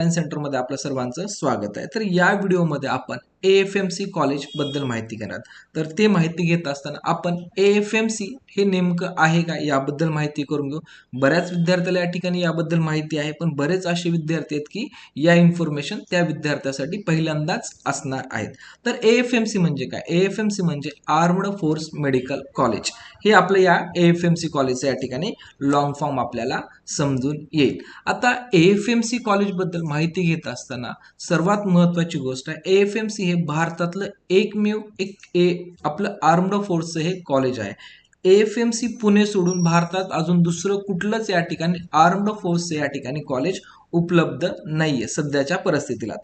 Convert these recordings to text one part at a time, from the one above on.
सेंटरमध्ये आपल्या सर्वांचं स्वागत आहे। तर या व्हिडिओमध्ये आपण AFMC कॉलेज बद्दल माहिती घेणार। तर ते माहिती घेत असताना आपण AFMC हे नेमकं आहे का याबद्दल माहिती करून घेऊ। बऱ्याच विद्यार्थ्याला या ठिकाणी याबद्दल माहिती आहे, पण बरेच असे विद्यार्थी आहेत की या इन्फॉर्मेशन त्या विद्यार्थ्यासाठी पहिल्यांदाच असणार आहेत। तर AFMC म्हणजे काय? AFMC म्हणजे आर्मड फोर्स मेडिकल कॉलेज। हे आपलं या AFMC कॉलेजचं या ठिकाणी लॉंग फॉर्म आपल्याला समजून येईल। आता AFMC कॉलेज बद्दल माहिती घेत असताना सर्वात महत्त्वाची गोष्ट आहे, AFMC हे भारतातलं एकमेव आपलं आर्मड फोर्सचं हे कॉलेज आहे। AFMC पुणे सोडून भारतात अजून दुसरं कुठलंच या ठिकाणी आर्मड फोर्सचं या ठिकाणी कॉलेज उपलब्ध नाहीये सध्याच्या परिस्थितीला।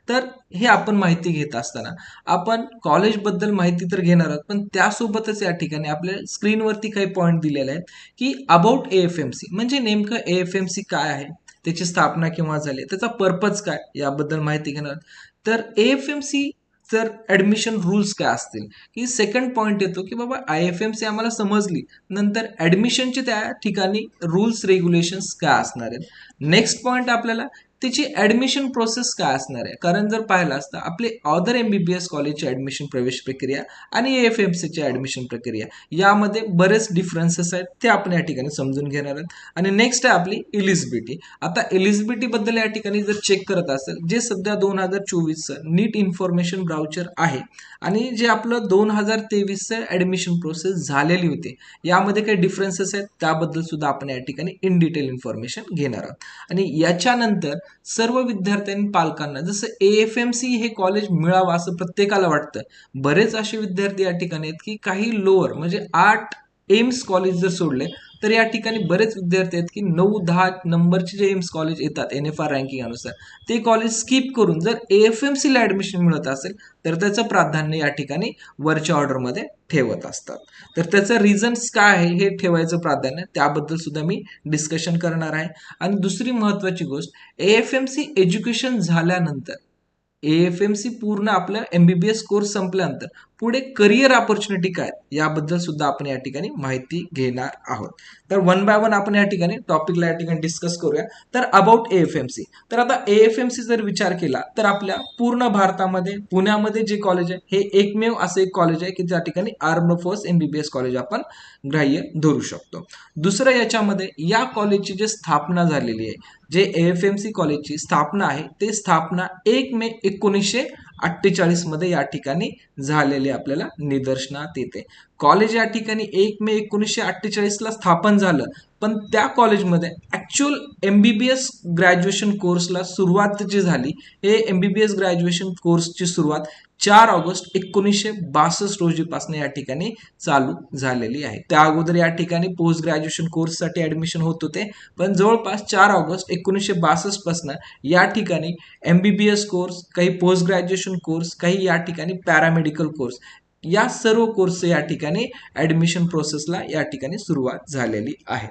तर हे आपण माहिती घेत असताना आपण कॉलेजबद्दल माहिती तर घेणार आहोत, पण त्यासोबतच या ठिकाणी आपल्या स्क्रीनवरती काही पॉईंट दिलेले आहेत की अबाउट AFMC म्हणजे नेमकं AFMC काय आहे, त्याची स्थापना केव्हा झाली, त्याचा पर्पज काय याबद्दल माहिती घेणार। तर AFMC तर ऍडमिशन रूल्स काय असतील, की सेकंड पॉइंट येतो की बाबा AFMC आम्हाला समजली, नंतर ऍडमिशनचे त्या ठिकाणी रूल्स रेग्युलेशन्स काय असणार आहेत। नेक्स्ट पॉइंट आपल्याला त्याची ऍडमिशन प्रोसेस काय असणार आहे, कारण जर पाहिलं असतं आपले अदर MBBS कॉलेजची ऍडमिशन प्रवेश प्रक्रिया आणि AFMCची ऍडमिशन प्रक्रिया यामध्ये बरेच डिफरन्सेस आहेत, ते आपण या ठिकाणी समजून घेणार आहोत। आणि नेक्स्ट आहे आपली एलिजिबिलिटी। आता एलिजिबिलिटी बद्दल या ठिकाणी जर चेक करत असेल, जे सध्या 2024चं नीट इन्फॉर्मेशन ब्राउचर आहे आणि जे आपलं 2023चं ऍडमिशन प्रोसेस झालेली होती, यामध्ये काही डिफरन्सेस आहेत त्याबद्दल सुद्धा आपण या ठिकाणी इन डिटेल इन्फॉर्मेशन घेणार आहोत। आणि याच्यानंतर सर्व विद्यार्थ्यांनी पालकांना जसं AFMC हे कॉलेज मिळावं असं प्रत्येकाला वाटतं, बरेच असे विद्यार्थी या ठिकाणी आहेत की काही लोअर म्हणजे 8 एम्स कॉलेज जर सोडले तर या ठिकाणी बरेच विद्यार्थी आहेत की 9-10 नंबरचे जे एम्स कॉलेज येतात NFR रँकिंग अनुसार ते कॉलेज स्किप करून जर AFMC ला ऍडमिशन मिळत असेल तर त्याचं प्राधान्य या ठिकाणी वरच्या ऑर्डरमध्ये ठेवत असतात। तर त्याचं रिझन्स काय आहे हे ठेवायचं प्राधान्य, त्याबद्दल सुद्धा मी डिस्कशन करणार आहे। आणि दुसरी महत्त्वाची गोष्ट, AFMC एज्युकेशन झाल्यानंतर AFMC पूर्ण आपलं MBBS कोर्स संपल्यानंतर पुढे करिअर ऑपॉर्च्युनिटी काय याबद्दल सुद्धा आपण या ठिकाणी माहिती घेणार आहोत। तर वन बाय वन आपण या ठिकाणी टॉपिकला या ठिकाणी डिस्कस करूया। तर अबाउट AFMC, तर आता AFMC जर विचार केला तर आपल्या पूर्ण भारतामध्ये पुण्यामध्ये जे कॉलेज आहे हे एकमेव असं एक कॉलेज आहे की त्या ठिकाणी आर्मड फोर्स MBBS कॉलेज आपण ग्राह्य धरू शकतो। दुसरं याच्यामध्ये या कॉलेजची जी स्थापना झालेली आहे, जे AFMC कॉलेजची स्थापना आहे ते स्थापना 1 मे 1948 मध्ये या ठिकाणी झालेले आपल्याला निदर्शनात येते। कॉलेज या ठिकाणी 1 मे 1948 ला स्थापन झालं, पण त्या कॉलेजमध्ये ऍक्च्युअल MBBS ग्रॅज्युएशन कोर्सला सुरुवात जी झाली, हे MBBS ग्रॅज्युएशन कोर्सची सुरुवात 4 ऑगस्ट 1962 रोजीपासून या ठिकाणी चालू झालेली आहे। त्या अगोदर या ठिकाणी पोस्ट ग्रॅज्युएशन कोर्ससाठी ऍडमिशन होत होते, पण जवळपास 4 ऑगस्ट 1962 पासून या ठिकाणी MBBS कोर्स, काही पोस्ट ग्रॅज्युएशन कोर्स, काही या ठिकाणी पॅरामेडिकल कोर्स, या सर्व कोर्स या ठिकाणी ऍडमिशन प्रोसेसला या ठिकाणी सुरुवात झालेली आहे।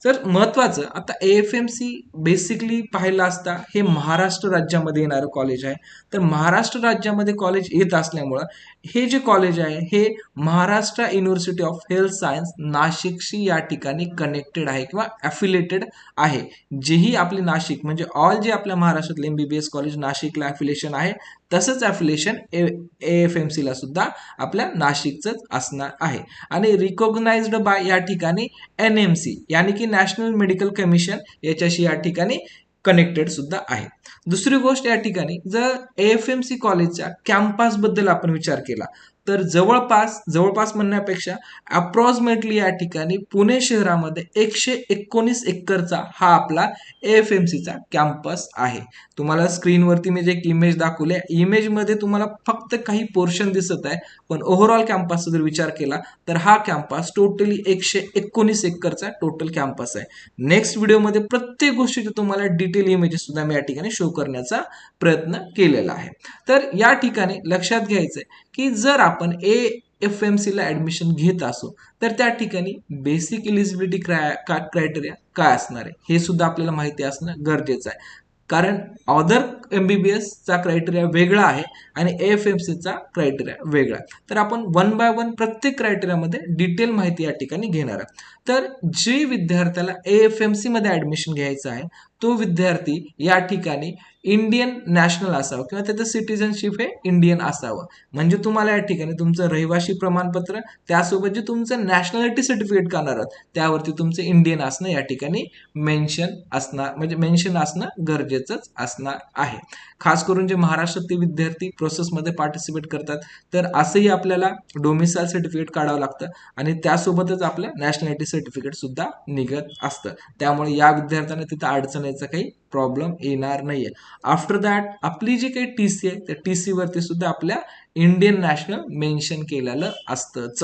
तर महत्वाचं आता AFMC बेसिकली पाहिलं असता हे महाराष्ट्र राज्यामध्ये येणारं कॉलेज आहे। तर महाराष्ट्र राज्यामध्ये कॉलेज येत असल्यामुळं हे जे कॉलेज आहे हे Maharashtra university of health science नाशिकशी या ठिकाणी कनेक्टेड आहे किंवा ॲफिलेटेड आहे। जेही आपले नाशिक म्हणजे ऑल जे आपल्या महाराष्ट्रातले MBBS कॉलेज नाशिकला ॲफिलेशन आहे, तसंच ॲफिलेशन AFMC ला सुद्धा आपल्या नाशिकचंच असणार आहे। आणि रिकॉग्नाइज्ड बाय या ठिकाणी NMC यानी की नॅशनल मेडिकल कमिशन याच्याशी या ठिकाणी कनेक्टेड सुद्धा आहे। दुसरी गोष्ट या ठिकाणी जर AFMC कॉलेजच्या कॅम्पस बद्दल आपण विचार केला तर जवळपास म्हणण्यापेक्षा अप्रॉक्सिमेटली या ठिकाणी पुणे शहरामध्ये 119 एकरचा हा आपला AFMCचा कॅम्पस आहे। तुम्हाला स्क्रीनवरती मी जे एक इमेज दाखवले, इमेजमध्ये तुम्हाला फक्त काही पोर्शन दिसत आहे, पण ओव्हरऑल कॅम्पसचा जर विचार केला तर हा कॅम्पस टोटली 119 एकरचा टोटल कॅम्पस आहे। नेक्स्ट व्हिडिओमध्ये प्रत्येक गोष्टीचे तुम्हाला डिटेल इमेजेस सुद्धा मी या ठिकाणी शो करण्याचा प्रयत्न केलेला आहे। तर या ठिकाणी लक्षात घ्यायचंय की जर आपण AFMC ला ऍडमिशन घेत असो तर त्या ठिकाणी बेसिक एलिजिबिलिटी क्रायटेरिया काय असणार आहे हे सुद्धा आपल्याला माहिती असणं गरजेचं आहे। कारण अदर MBBS चा क्रायटेरिया वेगळा आहे आणि AFMC चा क्रायटेरिया वेगळा आहे. तर आपण वन बाय वन प्रत्येक क्रायटेरियामध्ये डिटेल माहिती या ठिकाणी घेणार आहे. तर जे विद्यार्थ्याला AFMC मध्ये ऍडमिशन घ्यायचं आहे तो विद्यार्थी या ठिकाणी इंडियन नॅशनल असावं किंवा त्याचं सिटिझनशिप हे इंडियन असावं. म्हणजे तुम्हाला या ठिकाणी तुमचं रहिवासी प्रमाणपत्र त्यासोबत जे तुमचं नॅशनॅलिटी सर्टिफिकेट काढणार आहात त्यावरती तुमचं इंडियन असणं या ठिकाणी मेन्शन असणार, म्हणजे मेन्शन असणं गरजेचंच असणार आहे. खास करून जे महाराष्ट्रातील विद्यार्थी प्रोसेसमध्ये पार्टिसिपेट करतात तर असंही आपल्याला डोमिसाइल सर्टिफिकेट काढावं लागतं आणि त्यासोबतच आपलं नॅशनॅलिटी सर्टिफिकेट सुद्धा निघत असतं. त्यामुळे या विद्यार्थ्यांना तिथं अडचणीचा काही प्रॉब्लेम येणार नाहीये. आफ्टर दॅट आपली जी काही TC आहे त्या TC वरती सुद्धा आपल्या इंडियन नॅशनल मेन्शन केलेलं असतंच.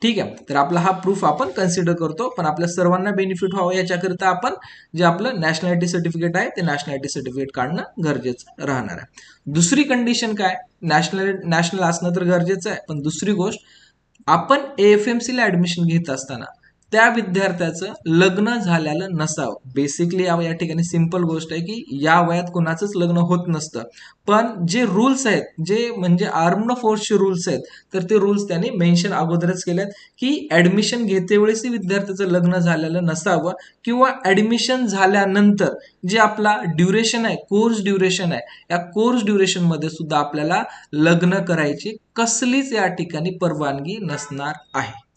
ठीक आहे, तर आपला हा प्रूफ आपण कन्सिडर करतो, पण आपल्या सर्वांना बेनिफिट व्हावं याच्याकरिता आपण जे आपलं नॅशनॅलिटी सर्टिफिकेट आहे ते नॅशनॅलिटी सर्टिफिकेट काढणं गरजेचं राहणार आहे. दुसरी कंडिशन काय, नॅशनल असणं तर गरजेचं आहे, पण दुसरी गोष्ट आपण AFMC ला ऍडमिशन घेत असताना त्या विद्यार्थ्याचं लग्न झालेलं नसावं. बेसिकली या ठिकाणी सिंपल गोष्ट आहे की या वयात कोणाचंच लग्न होत नसतं, पण जे रूल्स आहेत, जे म्हणजे आर्म्ड फोर्सचे रूल्स आहेत, तर ते रूल्स त्यांनी मेन्शन अगोदरच केलेत की ऍडमिशन घेतेवेळेस विद्यार्थ्याचं लग्न झालेलं नसावं किंवा ऍडमिशन झाल्यानंतर जे आपला ड्युरेशन आहे, कोर्स ड्युरेशन आहे, या कोर्स ड्युरेशन मध्ये सुद्धा आपल्याला लग्न करायची कसलीच या ठिकाणी परवानगी नसणार आहे.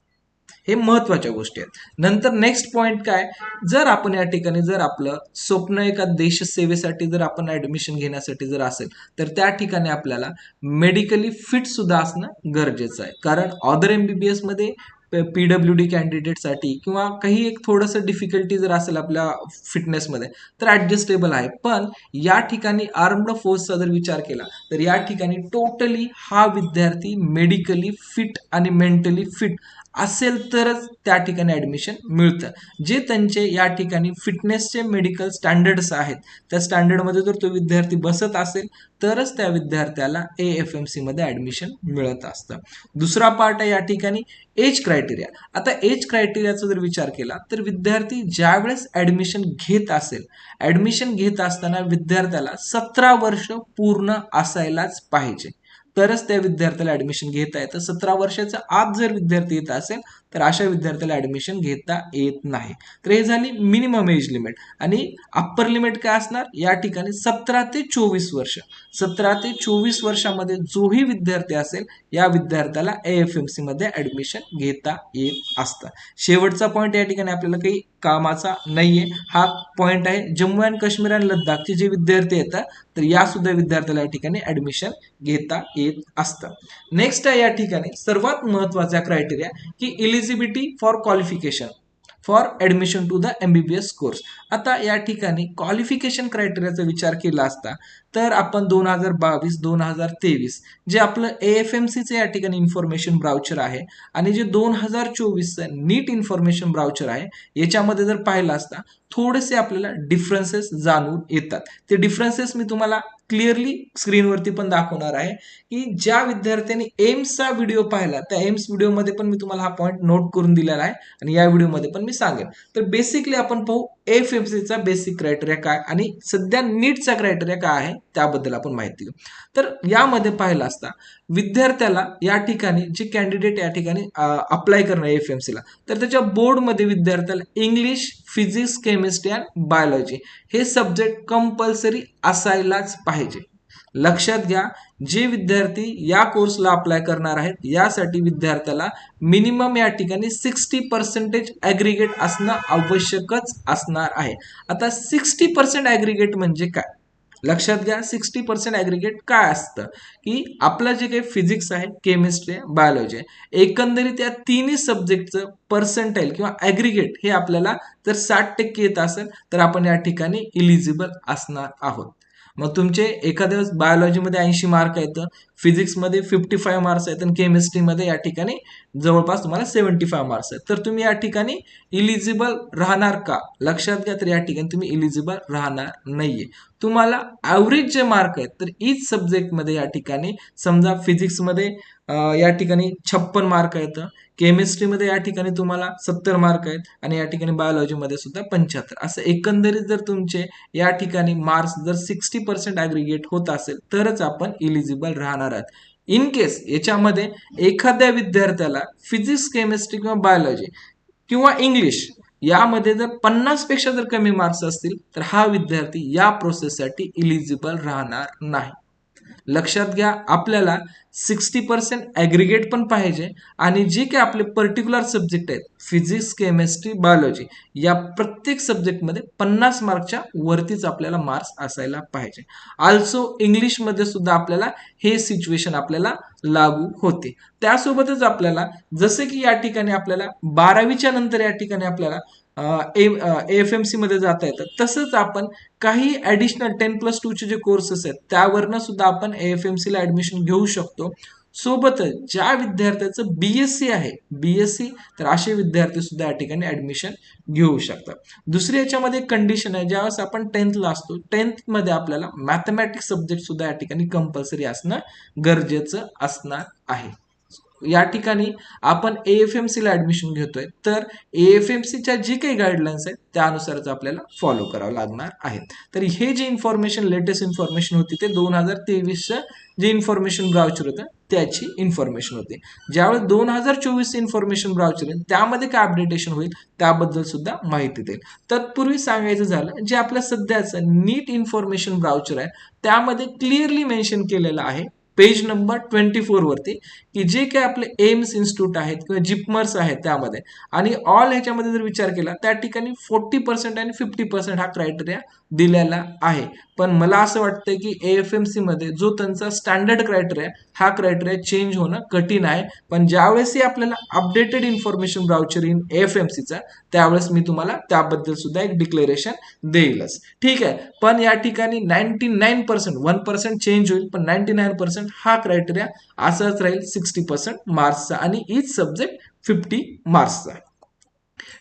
हे महत्वाच्या गोष्टी आहेत. नंतर नेक्स्ट पॉइंट काय, जर आपण या ठिकाणी जर आपलं स्वप्न एका देश सेवेसाठी जर आपण ऍडमिशन घेण्यासाठी जर असेल तर त्या ठिकाणी आपल्याला मेडिकली फिट सुद्धा असणं गरजेचं आहे. कारण अदर MBBS मध्ये PWD कॅन्डिडेटसाठी किंवा काही एक थोडंसं डिफिकल्टी जर असेल आपल्या फिटनेसमध्ये तर ऍडजस्टेबल आहे, पण या ठिकाणी आर्म्ड फोर्सचा जर विचार केला तर या ठिकाणी टोटली हा विद्यार्थी मेडिकली फिट आणि मेंटली फिट असेल तरच त्या ठिकाणी ऍडमिशन मिळतं. जे त्यांचे या ठिकाणी फिटनेसचे मेडिकल स्टँडर्ड्स आहेत त्या स्टँडर्डमध्ये जर तो विद्यार्थी बसत असेल तरच त्या विद्यार्थ्याला AFMC मध्ये ऍडमिशन मिळत असतं. दुसरा पार्ट आहे या ठिकाणी एज क्रायटेरिया. आता एज क्रायटेरियाचा जर विचार केला तर विद्यार्थी ज्या वेळेस ऍडमिशन घेत असेल, ऍडमिशन घेत असताना विद्यार्थ्याला 17 वर्ष पूर्ण असायलाच पाहिजे तरच त्या विद्यार्थ्याला ऍडमिशन घेता येतं. 17 वर्षाच्या आत जर विद्यार्थी येत असेल तर अशा विद्यार्थ्याला ऍडमिशन घेता येत नाही. तर हे झाली मिनिमम एज लिमिट आणि अप्पर लिमिट काय असणार, या ठिकाणी 17 ते 24 वर्ष. 17 ते 24 वर्षामध्ये जोही विद्यार्थी असेल या विद्यार्थ्याला AFMC मध्ये ऍडमिशन घेता येत असतं. शेवटचा पॉईंट या ठिकाणी आपल्याला काही कामाचा नाहीये, हा पॉईंट आहे जम्मू अँड काश्मीर आणि लडाखचे जे विद्यार्थी येतात तर या सुद्धा विद्यार्थ्याला या ठिकाणी ऍडमिशन घेता येत असतं. नेक्स्ट आहे या ठिकाणी सर्वात महत्वाचा क्रायटेरिया की eligibility for qualification for admission to the MBBS course. आता या ठिकाणी क्वालिफिकेशन क्रायटेरियाचा विचार केला असता तर आपण 2022-2023 जे आपलं AFMCचं या ठिकाणी इन्फॉर्मेशन ब्राउचर आहे आणि जे 2024 नीट इन्फॉर्मेशन ब्राउचर आहे याच्यामध्ये जर पाहिलं असता थोडेसे आपल्याला डिफरन्सेस जाणून येतात. ते डिफरन्सेस मी तुम्हाला क्लिअरली स्क्रीनवरती पण दाखवणार आहे की ज्या विद्यार्थ्यांनी एम्सचा व्हिडिओ पाहिला त्या एम्स व्हिडिओमध्ये पण मी तुम्हाला हा पॉईंट नोट करून दिलेला आहे आणि या व्हिडिओमध्ये पण मी सांगेन. तर बेसिकली आपण पाहू AFMCचा बेसिक क्रायटेरिया काय आणि सध्या नीटचा क्रायटेरिया काय आहे त्याबद्दल आपण माहिती घेऊ. तर यामध्ये पाहिलं असता विद्यार्थ्याला या ठिकाणी जे कॅन्डिडेट या ठिकाणी अप्लाय करणार AFMC ला तर त्याच्या बोर्डमध्ये विद्यार्थ्याला इंग्लिश, फिजिक्स, केमिस्ट्री आणि बायोलॉजी हे सब्जेक्ट कंपल्सरी असायलाच पाहिजे. लक्षात घ्या, जे विद्यार्थी या कोर्सला अप्लाय करणार आहेत यासाठी विद्यार्थ्याला मिनिमम या ठिकाणी 60% ऍग्रिगेट असणं आवश्यकच असणार आहे. आता 60% ऍग्रिगेट म्हणजे काय, लक्षात घ्या. 60% ऍग्रिगेट काय असतं की आपलं जे काही फिजिक्स आहे, केमिस्ट्री आहे, बायोलॉजी आहे, एकंदरीत या तिन्ही सब्जेक्टचं पर्सेंटाईल किंवा ऍग्रिगेट हे आपल्याला जर 60% येत असेल तर आपण या ठिकाणी इलिजिबल असणार आहोत. मग तुमचे एखाद्या वेळेस बायोलॉजीमध्ये 80 मार्क येतं फिजिक्समध्ये 55 मार्क्स आहेत आणि केमिस्ट्रीमध्ये या ठिकाणी जवळपास तुम्हाला 75 मार्क्स आहेत. तर तुम्ही या ठिकाणी इलिजिबल राहणार का? लक्षात घ्या, तर या ठिकाणी तुम्ही इलिजिबल राहणार नाहीये. तुम्हाला ॲव्हरेज जे मार्क आहेत तर ईच सब्जेक्टमध्ये या ठिकाणी समजा फिजिक्समध्ये या ठिकाणी 56 मार्क आहेत, केमिस्ट्रीमध्ये या ठिकाणी तुम्हाला 70 मार्क आहेत आणि या ठिकाणी बायोलॉजीमध्ये सुद्धा 75. असं एकंदरीत जर तुमचे या ठिकाणी मार्क्स जर 60% ॲग्रिगेट होत असेल तरच आपण इलिजिबल राहणार आहात. इन केस याच्यामध्ये एखाद्या विद्यार्थ्याला फिजिक्स, केमिस्ट्री किंवा बायोलॉजी किंवा इंग्लिश यामध्ये जर 50 पेक्षा जर कमी मार्क्स असतील तर हा विद्यार्थी या प्रोसेससाठी इलिजिबल राहणार नाही. लक्षात घ्या, आपल्याला 60% ॲग्रिगेट पण पाहिजे आणि जे काही आपले पर्टिक्युलर सब्जेक्ट आहेत फिजिक्स, केमिस्ट्री, बायोलॉजी या प्रत्येक सब्जेक्टमध्ये 50 मार्कच्या वरतीच आपल्याला मार्क्स असायला पाहिजे. आल्सो इंग्लिशमध्ये सुद्धा आपल्याला हे सिच्युएशन आपल्याला लागू होते. त्यासोबतच आपल्याला जसे की या ठिकाणी आपल्याला 12वीच्या नंतर या ठिकाणी आपल्याला AFMC मध्ये जाता येतं, तसंच आपण काही ऍडिशनल 10+2 चे जे कोर्सेस आहेत त्यावरनं सुद्धा आपण AFMC ला ऍडमिशन घेऊ शकतो. सोबतच ज्या विद्यार्थ्याचं BSc आहे, BSc, तर असे विद्यार्थी सुद्धा या ठिकाणी ऍडमिशन घेऊ शकतात. दुसरी याच्यामध्ये कंडिशन आहे, ज्यावेळेस आपण 10th असतो 10th मध्ये आपल्याला मॅथमॅटिक्स सब्जेक्ट सुद्धा या ठिकाणी कंपल्सरी असणं गरजेचं असणार आहे. या ठिकाणी आपण AFMC ला ऍडमिशन घेतोय तर AFMC च्या जी काही गाईडलाईन्स आहेत त्यानुसारच आपल्याला फॉलो करावं लागणार आहे. तर हे जे इन्फॉर्मेशन, लेटेस्ट इन्फॉर्मेशन होती ते 2023चं जे इन्फॉर्मेशन ब्राउचर होतं त्याची इन्फॉर्मेशन होती. ज्यावेळेस 2024 इन्फॉर्मेशन ब्राउचर आहे त्यामध्ये काय अपडेटेशन होईल त्याबद्दल सुद्धा माहिती देईल. तत्पूर्वी सांगायचं झालं, जे आपल्या सध्याचं नीट इन्फॉर्मेशन ब्राउचर आहे त्यामध्ये क्लिअरली मेन्शन केलेलं आहे पेज नंबर 24 वरती की जे काही आपले एम्स इन्स्टिट्यूट आहेत किंवा जिपमर्स आहेत त्यामध्ये आणि ऑल ह्याच्यामध्ये जर विचार केला त्या ठिकाणी 40% आणि 50% हा क्रायटेरिया दिलेला आहे. पण मला असं वाटतं की AFMC मध्ये जो त्यांचा स्टँडर्ड क्रायटेरिया हा क्रायटेरिया चेंज होणं कठीण आहे. पण ज्यावेळेस आपल्याला अपडेटेड इन्फॉर्मेशन ब्राउचर इन AFMCचा त्यावेळेस मी तुम्हाला त्याबद्दल सुद्धा एक डिक्लेरेशन देईलच. ठीक आहे, पण या ठिकाणी 99% 1% चेंज होईल पण 99% हा क्रायटेरिया असाच राहील 60% मार्क्सचा आणि इच सब्जेक्ट 50 मार्क्सचा.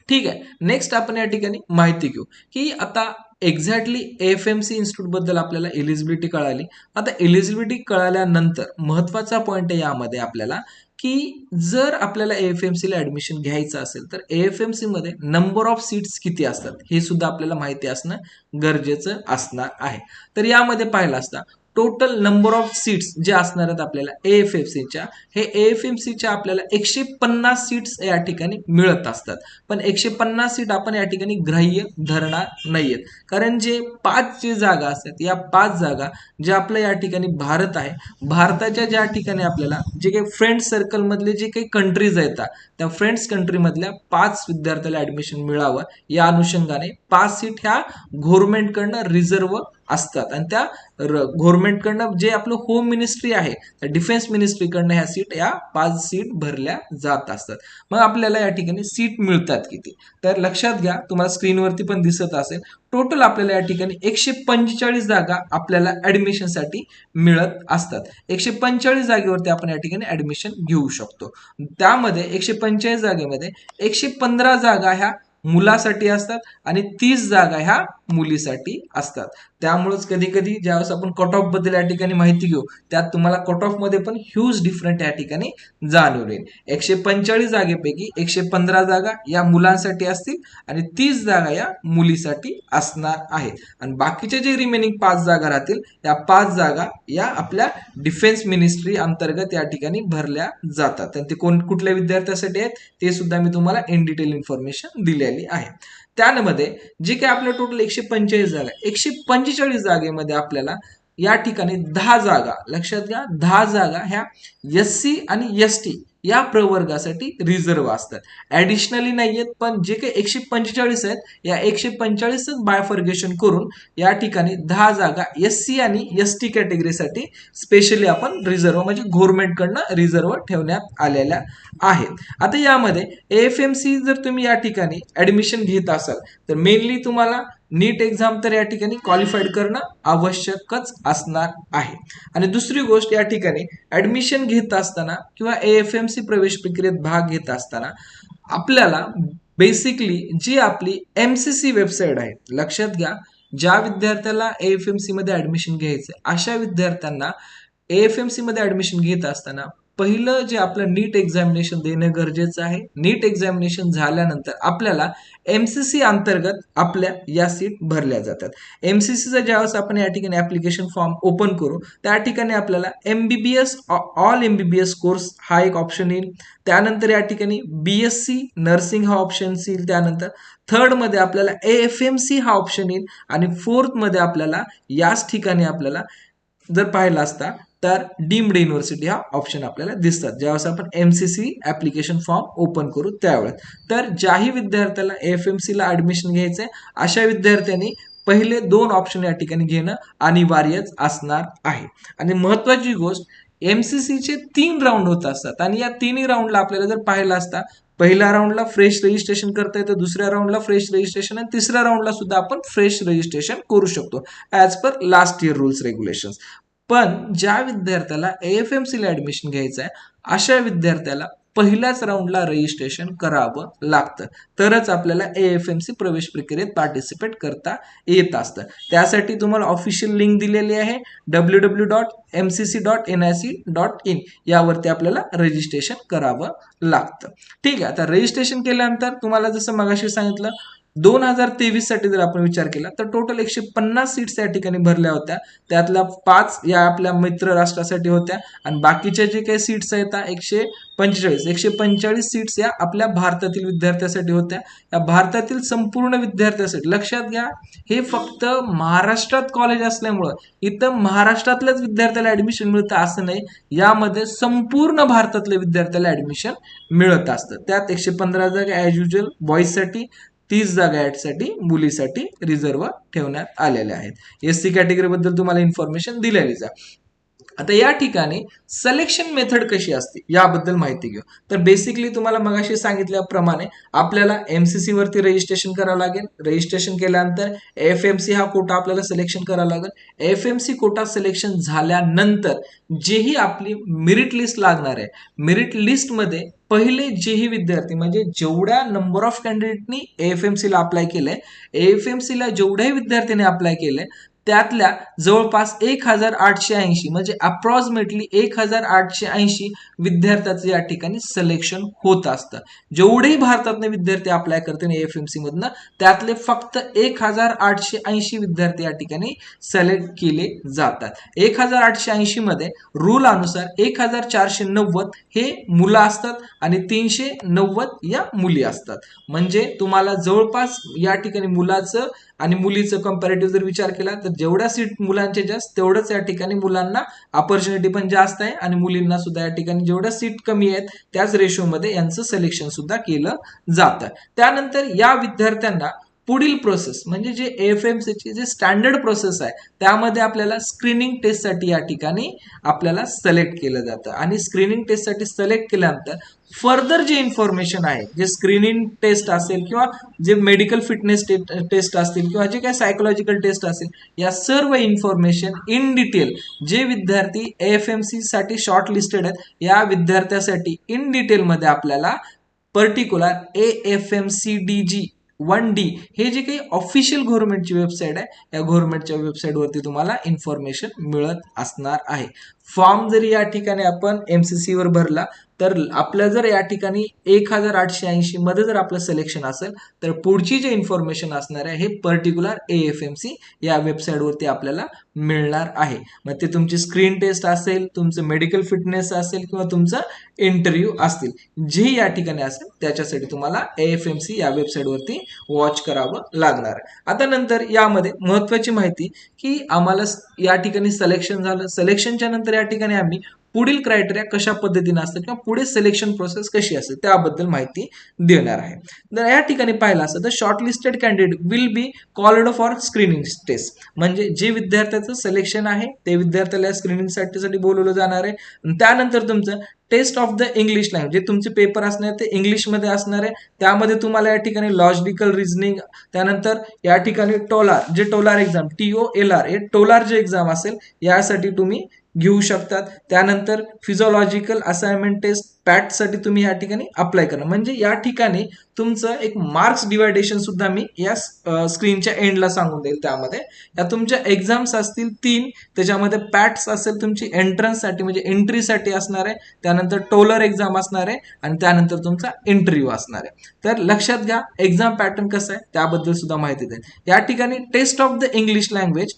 ठीक आहे, नेक्स्ट आपण या ठिकाणी माहिती घेऊ की आता एक्झॅक्टली AFMC इन्स्टिट्यूट बद्दल आपल्याला एलिजिबिलिटी कळाली. आता एलिजिबिलिटी कळाल्यानंतर महत्वाचा पॉइंट आहे यामध्ये आपल्याला की जर आपल्याला AFMC ला ऍडमिशन घ्यायचं असेल तर AFMC मध्ये नंबर ऑफ सीट्स किती असतात हे सुद्धा आपल्याला माहिती असणं गरजेचं असणार आहे. तर यामध्ये पाहिलं असता टोटल नंबर ऑफ सीट्स जे असणार आहेत आपल्याला AFMCच्या, हे AFMCच्या आपल्याला 150 सीट्स या ठिकाणी मिळत असतात. पण 150 सीट आपण या ठिकाणी ग्राह्य धरणार नाहीयेत, कारण जे 5 जे जागा असतात या 5 जागा ज्या आपल्या या ठिकाणी भारत आहे, भारताच्या ज्या ठिकाणी आपल्याला जे काही फ्रेंड सर्कल मधले जे काही कंट्रीज आहेत त्या फ्रेंड्स कंट्री मधल्या 5 विद्यार्थ्याला ऍडमिशन मिळावं या अनुषंगाने 5 सीट ह्या गव्हर्नमेंटकडनं रिझर्व्ह असतात आणि त्या गव्हर्नमेंटकडनं जे आपलं होम मिनिस्ट्री आहे त्या डिफेन्स मिनिस्ट्रीकडनं ह्या सीट या 5 सीट भरल्या जात असतात. मग आपल्याला या ठिकाणी सीट मिळतात किती, तर लक्षात घ्या, तुम्हाला स्क्रीनवरती पण दिसत असेल टोटल आपल्याला या ठिकाणी 145 जागा आपल्याला ऍडमिशनसाठी मिळत असतात. 145 जागेवरती आपण या ठिकाणी ऍडमिशन घेऊ शकतो. त्यामध्ये 145 जागेमध्ये 115 जागा ह्या मुलासाठी असतात आणि 30 जागा ह्या मुलीसाठी असतात. त्यामुळेच कधी कधी ज्यावेळेस आपण कट ऑफ बद्दल या ठिकाणी माहिती घेऊ त्यात तुम्हाला कट ऑफ मध्ये पण ह्यूज डिफरंट या ठिकाणी जाणवेल. 145 जागेपैकी 115 जागा या मुलांसाठी असतील आणि 30 जागा या मुलीसाठी असणार आहेत आणि बाकीचे जे रिमेनिंग 5 जागा राहतील या 5 जागा या आपल्या डिफेन्स मिनिस्ट्री अंतर्गत या ठिकाणी भरल्या जातात. आणि ते कुठल्या विद्यार्थ्यासाठी आहेत ते सुद्धा मी तुम्हाला इन डिटेल इन्फॉर्मेशन दिलेली आहे. त्यामध्ये जे काही आपल्या टोटल 145 जागा, 145 जागेमध्ये आपल्याला या ठिकाणी 10 जागा, लक्षात घ्या 10 जागा ह्या SC आणि ST या प्रवर्गासाठी रिझर्व्ह असतात. ऍडिशनली नाहीयेत, पण जे काही 145 आहेत या 145 बायफर्गेशन करून या ठिकाणी 10 जागा SC आणि ST कॅटेगरीसाठी स्पेशली आपण रिझर्व्ह म्हणजे गव्हर्नमेंटकडनं रिझर्व्ह ठेवण्यात आलेल्या आहेत. आता यामध्ये AFMC जर तुम्ही या ठिकाणी ऍडमिशन घेत असाल तर मेनली तुम्हाला नीट एक्झाम तर या ठिकाणी क्वालिफाईड करणं आवश्यकच असणार आहे. आणि दुसरी गोष्ट, या ठिकाणी ऍडमिशन घेत असताना किंवा AFMC प्रवेश प्रक्रियेत भाग घेत असताना आपल्याला बेसिकली जी आपली MCC वेबसाईट आहे, लक्षात घ्या, ज्या विद्यार्थ्याला AFMC मध्ये ऍडमिशन घ्यायचं अशा विद्यार्थ्यांना AFMC मध्ये ऍडमिशन घेत असताना पहिलं जे आपलं नीट एक्झामिनेशन देणं गरजेचं आहे. नीट एक्झामिनेशन झाल्यानंतर आपल्याला MCC अंतर्गत आपल्या या सीट भरल्या जातात. MCCचा ज्यावेळेस आपण या ठिकाणी ऍप्लिकेशन फॉर्म ओपन करू त्या ठिकाणी आपल्याला MBBS ऑल MBBS कोर्स हा एक ऑप्शन येईल. त्यानंतर या ठिकाणी BSc नर्सिंग हा ऑप्शन येईल. त्यानंतर थर्ड मध्ये आपल्याला AFMC हा ऑप्शन येईल आणि फोर्थ मध्ये आपल्याला याच ठिकाणी आपल्याला जर पाहिला असता तर डीम्ड युनिव्हर्सिटी हा ऑप्शन आपल्याला दिसतात ज्यावेळेस आपण MCC ऍप्लिकेशन फॉर्म ओपन करू त्यावेळेस. तर ज्याही विद्यार्थ्याला AFMC ला ऍडमिशन घ्यायचंय अशा विद्यार्थ्यांनी पहिले 2 ऑप्शन या ठिकाणी घेणं अनिवार्यच असणार आहे. आणि महत्वाची गोष्ट, MCC चे 3 राऊंड होत असतात आणि या तिन्ही राऊंडला आपल्याला जर पाहिला असता, पहिल्या राऊंडला फ्रेश रजिस्ट्रेशन करता येतं, दुसऱ्या राऊंडला फ्रेश रजिस्ट्रेशन आणि तिसऱ्या राऊंडला सुद्धा आपण फ्रेश रजिस्ट्रेशन करू शकतो as per last year rules regulations. पण ज्या विद्यार्थ्याला AFMC ला ऍडमिशन घ्यायचं आहे अशा विद्यार्थ्याला पहिल्याच राऊंडला रजिस्ट्रेशन करावं लागतं, तरच आपल्याला AFMC प्रवेश प्रक्रियेत पार्टिसिपेट करता येत असतं. त्यासाठी तुम्हाला ऑफिशियल लिंक दिलेली आहे www.mcc.nic.in यावरती आपल्याला रजिस्ट्रेशन करावं लागतं. ठीक आहे. आता रजिस्ट्रेशन केल्यानंतर तुम्हाला जसं मगाशी सांगितलं 2023 साठी जर आपण विचार केला तर टोटल 150 सीट्स या ठिकाणी भरल्या होत्या. त्यातल्या 5 या आपल्या मित्र राष्ट्रासाठी होत्या आणि बाकीच्या जे काही सीट्स आहेत 145 सीट्स या आपल्या भारतातील विद्यार्थ्यांसाठी होत्या. या भारतातील संपूर्ण विद्यार्थ्यांसाठी, लक्षात घ्या, हे फक्त महाराष्ट्रात कॉलेज असल्यामुळं इथं महाराष्ट्रातल्याच विद्यार्थ्याला ऍडमिशन मिळतं असं नाही, यामध्ये संपूर्ण भारतातल्या विद्यार्थ्याला ऍडमिशन मिळत असतं. त्यात 115 जागा ऍज युजल बॉईजसाठी, 30 जागा साठी मुलीसाठी रिझर्व्ह ठेवण्यात आलेल्या आहेत. SC कॅटेगरी बद्दल तुम्हाला इन्फॉर्मेशन दिलेलीच आहे. आता या ठिकाणी सिलेक्शन मेथड कशी असते याबद्दल माहिती घेऊ. तर बेसिकली तुम्हाला मगाशी सांगितल्याप्रमाणे आपल्याला MCC वरती रजिस्ट्रेशन करावं लागेल. रजिस्ट्रेशन केल्यानंतर AFMC हा कोटा आपल्याला सिलेक्शन करावा लागेल. AFMC कोटा सिलेक्शन झाल्यानंतर जेही आपली मेरिट लिस्ट लागणार आहे, मेरिट लिस्ट मध्ये पहिले जेही विद्यार्थी म्हणजे जेवढ्या नंबर ऑफ कॅन्डिडेटनी AFMC ला अप्लाय केलंय, AFMC ला जेवढ्याही विद्यार्थ्यांनी अप्लाय केलंय त्यातल्या जवळपास 1880 म्हणजे अप्रॉक्सिमेटली 1880 विद्यार्थ्याचं या ठिकाणी सिलेक्शन होत असतं. जेवढेही भारतातले विद्यार्थी अप्लाय करते AFMC मधनं त्यातले फक्त 1880 विद्यार्थी या ठिकाणी सिलेक्ट केले जातात. 1880 मध्ये रूल अनुसार 1490 हे मुलं असतात आणि 390 या मुली असतात. म्हणजे तुम्हाला जवळपास या ठिकाणी मुलाचं आणि मुलीचं कंपॅरेटिव्ह जर विचार केला तर जेवढ्या सीट मुलांचे जास्त तेवढंच या ठिकाणी मुलांना अपॉर्च्युनिटी पण जास्त आहे आणि मुलींना सुद्धा या ठिकाणी जेवढ्या सीट कमी आहेत त्याच रेशोमध्ये यांचं सिलेक्शन सुद्धा केलं जातं. त्यानंतर या विद्यार्थ्यांना पुढील प्रोसेस म्हणजे जे AFMC ची जे स्टँडर्ड प्रोसेस आहे त्यामध्ये आपल्याला स्क्रीनिंग टेस्टसाठी या ठिकाणी आपल्याला सिलेक्ट केलं जातं आणि स्क्रीनिंग टेस्टसाठी सिलेक्ट केल्यानंतर फर्दर जे इन्फॉर्मेशन आहे, जे स्क्रीनिंग टेस्ट असेल किंवा जे मेडिकल फिटनेस टेस्ट असतील किंवा जे काही सायकोलॉजिकल टेस्ट असेल, या सर्व इन्फॉर्मेशन इन डिटेल जे विद्यार्थी AFMC साठी शॉर्ट लिस्टेड आहेत या विद्यार्थ्यासाठी इन डिटेल मध्ये आपल्याला पर्टिक्युलर AFMCDG 1D हे जे काही ऑफिशियल गव्हर्नमेंटची वेबसाईट आहे या गव्हर्नमेंटच्या वेबसाईटवरती तुम्हाला इन्फॉर्मेशन मिळत असणार आहे. फॉर्म जरी या ठिकाणी आपण MCC वर भरला तर आपलं जर या ठिकाणी 1880 मध्ये जर आपलं सिलेक्शन असेल तर पुढची जे इन्फॉर्मेशन असणार आहे हे पर्टिक्युलर AFMC या वेबसाईटवरती आपल्याला मिळणार आहे. मग ते तुमची स्क्रीन टेस्ट असेल, तुमचं मेडिकल फिटनेस असेल किंवा तुमचा इंटरव्ह्यू असतील, जे या ठिकाणी असेल त्याच्यासाठी तुम्हाला AFMC या वेबसाईटवरती वॉच करावं लागणार आहे. आता नंतर यामध्ये महत्वाची माहिती की आम्हाला या ठिकाणी सिलेक्शन झालं, सिलेक्शनच्या नंतर या ठिकाणी आम्ही पुढील क्रायटेरिया कशा पद्धतीने असतं किंवा पुढे सिलेक्शन प्रोसेस कशी असते त्याबद्दल माहिती देणार आहे. तर या ठिकाणी पाहिलं असतं तर shortlisted candidate will be called for screening test, म्हणजे जे विद्यार्थ्याचं सिलेक्शन आहे ते विद्यार्थ्याला स्क्रीनिंग साठी बोलवलं जाणार आहे. त्यानंतर तुमचं test of the English language, जे तुमचे पेपर असणार ते इंग्लिशमध्ये असणार आहे. त्यामध्ये तुम्हाला या ठिकाणी लॉजिकल रिझनिंग, त्यानंतर या ठिकाणी टोलार, जे टोलार एक्झाम TOLR हे टोलार जे एक्झाम असेल यासाठी तुम्ही घेऊ शकतात. त्यानंतर फिजिओलॉजिकल असाइनमेंट टेस्ट पॅट साठी तुम्ही या ठिकाणी अप्लाय करा. म्हणजे या ठिकाणी तुमचं एक मार्क्स डिवायडेशन सुद्धा मी या स्क्रीनच्या एंडला सांगून देईल. त्यामध्ये या तुमच्या एक्झाम्स असतील 3, त्याच्यामध्ये पॅट्स असेल तुमची एंट्रन्ससाठी म्हणजे एंट्रीसाठी असणार आहे, त्यानंतर टोलर एक्झाम असणार आहे आणि त्यानंतर तुमचा इंटरव्ह्यू असणार आहे. तर लक्षात घ्या एक्झाम पॅटर्न कसं आहे त्याबद्दल सुद्धा माहिती देईल. या ठिकाणी test of the English language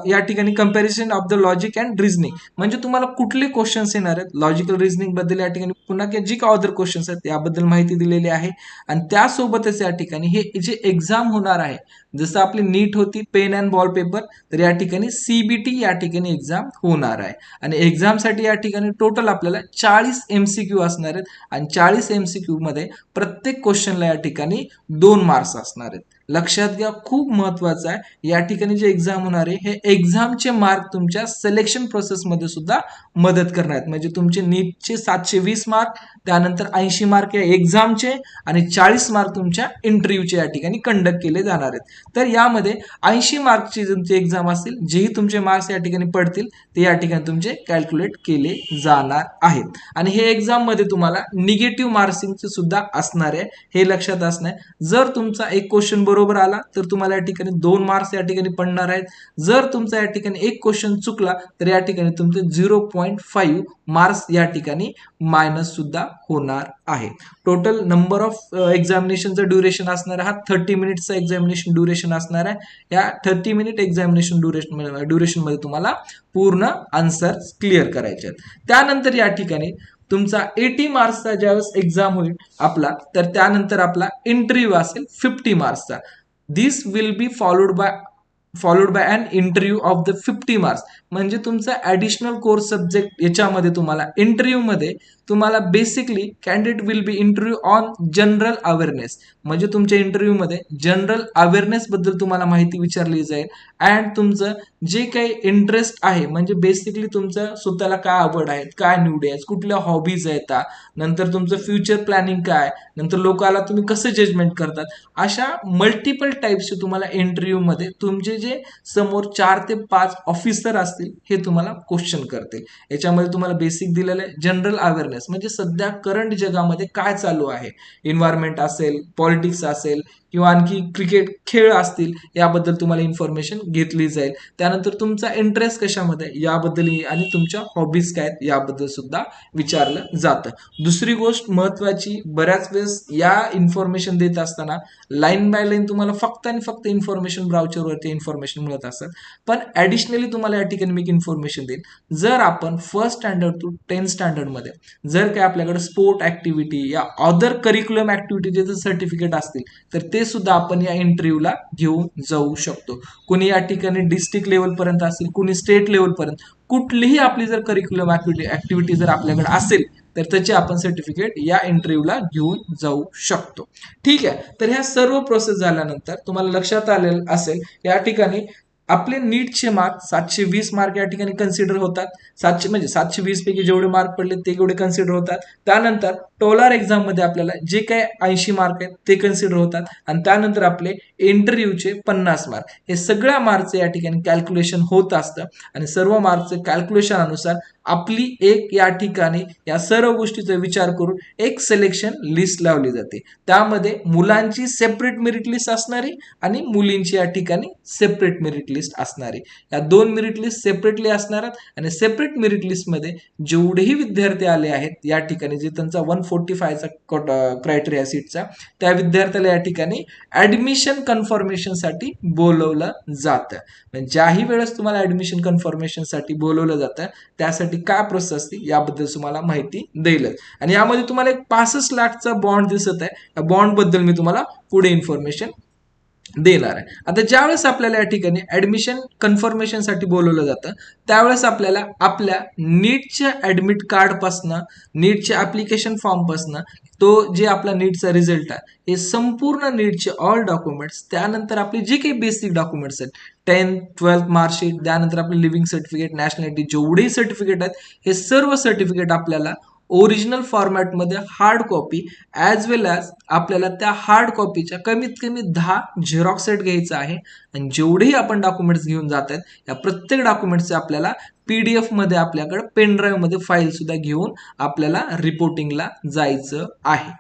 या ठिकाणी comparison of the logic and reasoning, म्हणजे तुम्हाला कुठले क्वेश्चन्स येणार आहेत लॉजिकल रिझनिंग बद्दल या ठिकाणी पुन्हा जी का अदर क्वेश्चन्स आहेत याबद्दल माहिती दिलेली आहे. आणि त्यासोबतच या ठिकाणी हे जे एक्झाम होणार आहे, जसं आपली नीट होती पेन अँड बॉल पेपर, तर या ठिकाणी CBT या ठिकाणी एक्झाम होणार आहे. आणि एक्झामसाठी या ठिकाणी टोटल आपल्याला 40 MCQ असणार आहेत आणि 40 MCQ मध्ये प्रत्येक क्वेश्चनला या ठिकाणी 2 मार्क्स असणार आहेत. लक्षात घ्या खूप महत्वाचं आहे, या ठिकाणी जे एक्झाम होणार आहे हे एक्झामचे मार्क तुमच्या सिलेक्शन प्रोसेसमध्ये सुद्धा मदत करणार आहेत. म्हणजे तुमचे नीटचे 720 मार्क, त्यानंतर 80 मार्क या एक्झामचे आणि 40 मार्क तुमच्या इंटरव्ह्यूचे या ठिकाणी कंडक्ट केले जाणार आहेत. तर यामध्ये 80 मार्कची तुमची एक्झाम असतील, जेही तुमचे मार्क्स या ठिकाणी पडतील ते या ठिकाणी तुमचे कॅल्क्युलेट केले जाणार आहेत. आणि हे एक्झाम मध्ये तुम्हाला निगेटिव्ह मार्किंगचे सुद्धा असणार आहे, हे लक्षात असणार. जर तुमचा एक क्वेश्चन बरोबर आला तर तुम्हाला या ठिकाणी 2 मार्क्स या ठिकाणी पडणार आहेत. जर तुमचा या ठिकाणी एक क्वेश्चन चुकला तर या ठिकाणी तुमचे 0.5 मार्क्स या ठिकाणी मायनस सुद्धा होणार आहे. टोटल नंबर ऑफ एक्झामिनेशनचा ड्युरेशन असणार हा 30 मिनिटचा एक्झामिनेशन ड्युरेशन असणार आहे. या 30 मिनिट एक्झामिनेशन ड्युरेशन मध्ये तुम्हाला पूर्ण आन्सर क्लिअर करायचे आहेत. त्यानंतर या ठिकाणी तुमचा 80 मार्क्सचा ज्यावेळेस एक्झाम होईल आपला, तर त्यानंतर आपला इंटरव्ह्यू असेल 50 मार्क्सचा. This will be followed by an interview of the 50 marks, म्हणजे तुमचा ऍडिशनल कोर्स सब्जेक्ट याच्यामध्ये तुम्हाला इंटरव्ह्यू मध्ये तुम्हाला basically candidate will B interview on general awareness, म्हणजे तुमच्या इंटरव्ह्यू मध्ये जनरल अवेअरनेस बद्दल तुम्हाला माहिती विचारली जाईल. अँड तुमचं जे काही इंटरेस्ट आहे, म्हणजे बेसिकली तुमचं स्वतःला काय आवड आहेत, काय निवडी आहेत, कुठल्या हॉबीज आहेत, नंतर तुमचं फ्युचर प्लॅनिंग काय, नंतर लोकांना तुम्ही कसं जजमेंट करतात, अशा मल्टिपल टाईप्सचे तुम्हाला इंटरव्ह्यू मध्ये तुमचे जे समोर 4 ते 5 ऑफिसर असतील हे तुम्हाला क्वेश्चन करतील. याच्यामध्ये तुम्हाला बेसिक दिलेलं आहे जनरल अवेअरनेस, म्हणजे सध्या करंट जगामध्ये काय चालू आहे, इन्व्हायरमेंट असेल, पॉलिटिक्स असेल किंवा आणखी क्रिकेट खेळ असतील याबद्दल तुम्हाला इन्फॉर्मेशन घेतली जाईल. त्यानंतर तुमचा इंटरेस्ट कशामध्ये याबद्दल आणि तुमच्या हॉबीज काय याबद्दल सुद्धा विचारलं जातं. दुसरी गोष्ट महत्वाची, बऱ्याच वेळेस या इन्फॉर्मेशन देत असताना लाईन बाय लाईन तुम्हाला फक्त आणि फक्त इन्फॉर्मेशन ब्राउचरवरती इन्फॉर्मेशन मिळत असतात, पण ऍडिशनली तुम्हाला या ठिकाणी मी इन्फॉर्मेशन देईल. जर आपण 1st standard to 10th standard मध्ये जर काय आपल्याकडे स्पोर्ट ऍक्टिव्हिटी या अदर करिक्युलम ऍक्टिव्हिटीचे जर सर्टिफिकेट असतील तर ते सुद्धा आपण या इंटरव्ह्यूला घेऊन जाऊ शकतो. कुणी या ठिकाणी डिस्ट्रिक्ट लेवल पर्यंत असेल, कुणी स्टेट लेवल पर्यंत, कुठलीही आपली जर करिक्युलम ऍक्टिव्हिटी जर आपल्याकडे असेल तर त्याचे आपण सर्टिफिकेट या इंटरव्ह्यूला घेऊन जाऊ शकतो. ठीक आहे, तर ह्या सर्व प्रोसेस झाल्यानंतर तुम्हाला लक्षात आलेलं असेल या ठिकाणी आपले नीटचे मार्क 720 मार्क या ठिकाणी कन्सिडर होतात. 700 म्हणजे 720 पैकी जेवढे मार्क पडले ते एवढे कन्सिडर होतात. त्यानंतर टोलार एक्झाम मध्ये आपल्याला जे काही 80 मार्क आहेत ते कन्सिडर होतात आणि त्यानंतर आपले इंटरव्ह्यूचे 50 मार्क, हे सगळ्या मार्कचे या ठिकाणी कॅल्क्युलेशन होत असतं आणि सर्व मार्कचे कॅल्क्युलेशन अनुसार आपली एक या ठिकाणी या सर्व गोष्टीचा विचार करून एक सिलेक्शन लिस्ट लावली जाते. त्यामध्ये मुलांची सेपरेट मेरिट लिस्ट असणारी आणि मुलींची या ठिकाणी सेपरेट मेरिट लिस्ट असणारी, या 2 मेरिट लिस्ट सेपरेटली असणार आणि सेपरेट मेरिट लिस्ट मध्ये जेवढेही विद्यार्थी आले आहेत या ठिकाणी जे त्यांचा 145चा क्रायटेरिया सीटचा, त्या विद्यार्थ्याला या ठिकाणी ऍडमिशन कन्फर्मेशन साठी बोलवलं जातं. ज्याही वेळेस तुम्हाला ऍडमिशन कन्फर्मेशन साठी बोलवलं जातं त्यासाठी काय प्रोसेस असते याबद्दल तुम्हाला माहिती देईलच. आणि यामध्ये तुम्हाला एक 65 लाखचा बॉन्ड दिसत आहे, या बॉन्ड बद्दल मी तुम्हाला पुढे इन्फॉर्मेशन देणार आहे. आता ज्यावेळेस आपल्याला या ठिकाणी ऍडमिशन कन्फर्मेशनसाठी बोलवलं जातं त्यावेळेस आपल्याला आपल्या नीटच्या ऍडमिट कार्ड पासनं, नीटच्या ऍप्लिकेशन फॉर्म पासनं, तो जे आपला नीटचा रिझल्ट आहे, हे संपूर्ण नीटचे ऑल डॉक्युमेंट्स, त्यानंतर आपले जे काही बेसिक डॉक्युमेंट्स आहेत, 10th 12th मार्कशीट, त्यानंतर आपले लिव्हिंग सर्टिफिकेट, नॅशनॅलिटी, जेवढेही सर्टिफिकेट आहेत, हे सर्व सर्टिफिकेट आपल्याला ओरिजिनल फॉर्मॅटमध्ये हार्ड कॉपी ॲज वेल ॲज आपल्याला त्या हार्ड कॉपीच्या कमीत कमी 10 झेरॉक्स सेट घ्यायचा आहे. आणि जेवढेही आपण डॉक्युमेंट्स घेऊन जात आहेत या प्रत्येक डॉक्युमेंट्सचे आपल्याला PDF मध्ये आपल्याकडे पेनड्राईव्ह मध्ये फाईल सुद्धा घेऊन आपल्याला रिपोर्टिंगला जायचं आहे.